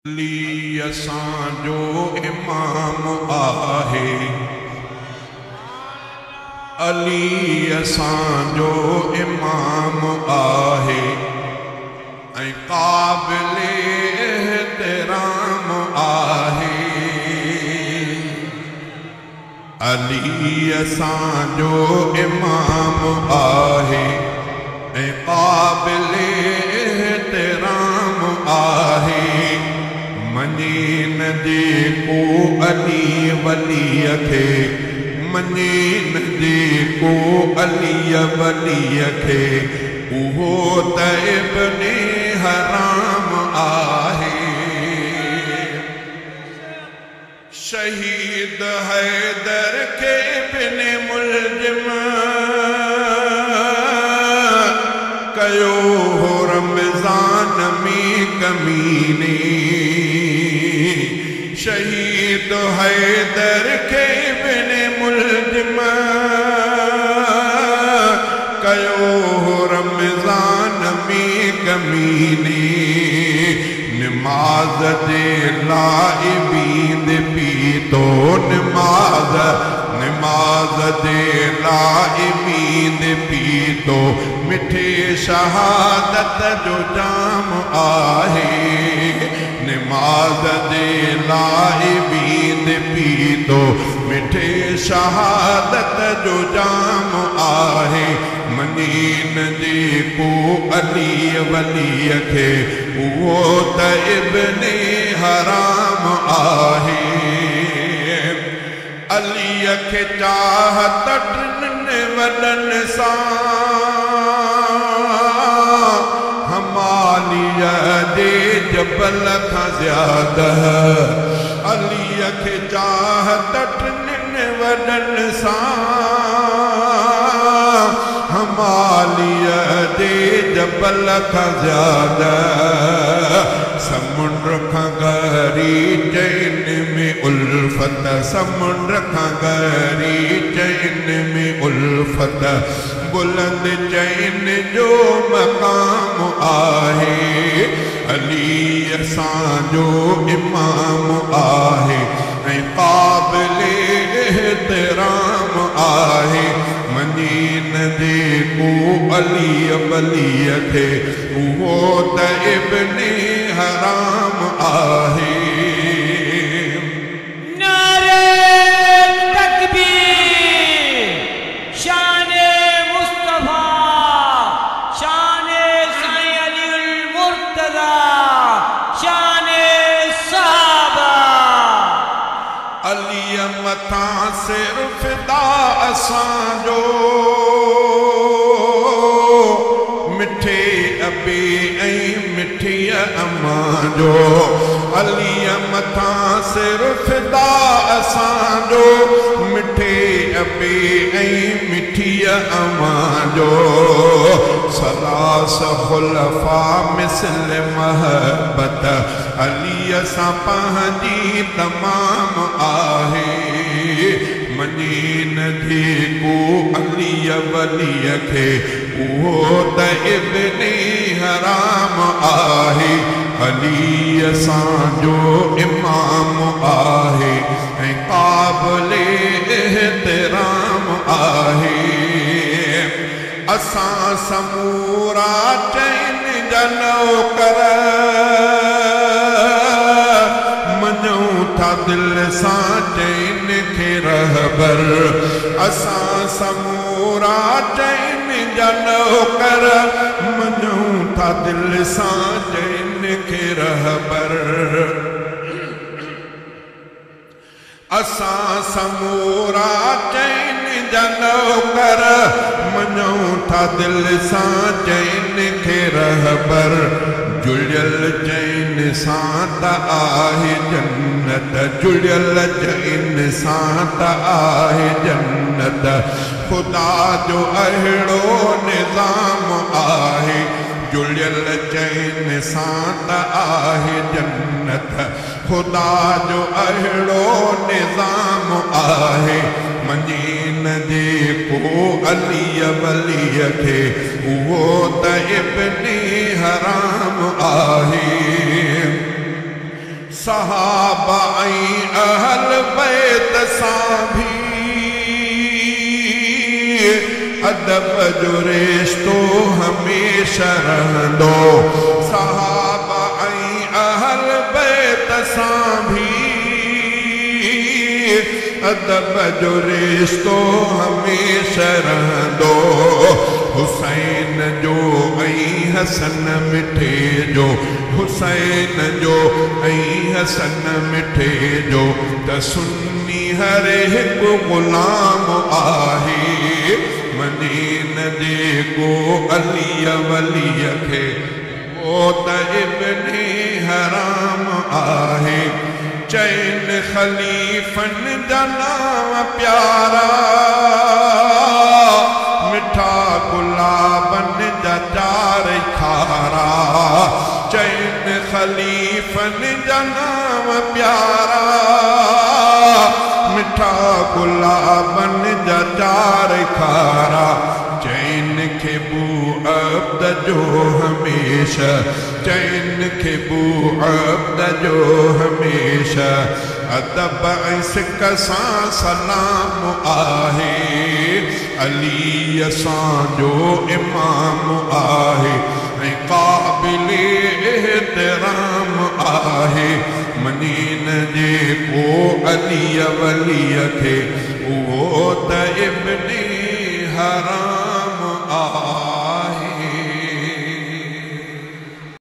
अली असांजो इमाम आहे, अली असांजो इमाम आहे ऐं क़ाबिल एहतराम आहे। अली असांजो इमाम आहे ऐं क़ाबिल एहतराम आहे। मञे न जेको अली वलीअ खे, मञे न जेको अली वलीअ खे, उहो त इब्ने हराम आहे। शहीद हैदर खे इब्ने मुल्ज़िम कयो हो रमज़ान में कमीने। शहीद हैदर के इब्ने मुल्ज़िम कयो हो रमज़ान में कमीने। नमाज दे लाइबीन पीतो, नमाज दे लाइबीन पीतो, मिठे शहादत जो जाम आहे। नमाज दे लाइबीन पीतो, मिठे शहादत जो जाम आहे। मञे न जेको अली वलीअ खे, उहो त इब्ने हराम आहे। अलीअ खे चाहत टिनि वॾनि सां, हमालिया दे जबल खां ज़्यादा। अलीअ खे चाहत टिनि वॾनि सां, हमालिया दे जबल खां ज़्यादा। समुंड खां गहरी चैन में उल्फत, समुंड खां गहरी चैन में उल्फत, बुलंद चैन जो मकाम आहे। अली असांजो इमाम आहे ऐं क़ाबिल एहतराम आहे। मञे न जेको अली वलीअ खे, उहो त इब्ने हराम आहे। अलीअ मथां सिर फिदा असांजो, मिठे अबे ऐं मिठीअ अम्मां जो। अलीअ मथां सिर फिदा असांजो, मिठे अबे ऐं मिठीअ अम्मां जो। सलास खुलफा मिसल महबत, अलीअ सां पंहिंजी तमाम आहे। मञे न जेको अली वलीअ खे, उहो त इब्ने हराम आहे। अली असांजो इमाम आहे ऐं क़ाबिल एहतराम आहे। असां समूरा चैन जा नौकर, मञूं था दिल सां चैन खे रहबर। असां समूरा चैन जा नौकर, मञूं था दिल सां चैन खे रहबर। असां समूरा चैन जा नौकर, मञूं था दिल सां चैन खे रहबर। जुड़ियल चैन सां त आहे जन्नत, जुड़ियल चैन सां त आहे जन्नत। ख़ुदा जो अहिड़ो निज़ाम आहे, जुड़ियल चैन सां त आहे जन्नत। ख़ुदा जो अहिड़ो निज़ाम आहे। मञे न जेको अली वलीअ खे, उहो त इब्ने हराम आहे। सहाबा अहल बैत सां भी अदब जो रिश्तो हमेशा रहंदो। सहाबा अहल बैत सां भी अदब जो रिश्तो हमेशा रहंदो। हुसैन जो हसन मिठे जो, हुसैन जो हसन मिठे जो, त सुन्नी हर एक गुलाम आहे। मनी न जेको अली वली खे वो त इब्ने हराम आहे। चैन खलीफन जा नाम प्यारा, मिठा गुलाबन जा चार खारा। चैन खलीफन जा नाम प्यारा, मिठा गुलाबन जा चार खारा। चैन खे बू अब्द जो हमेशा, चैन खे बू अब्द जो हमेशा। अदब सिक सां सलाम आहे। अली असांजो इमाम आहे ऐं क़ाबिल एहतराम आहे। मनी न जेको अली वली खे उहो त इब्ने हराम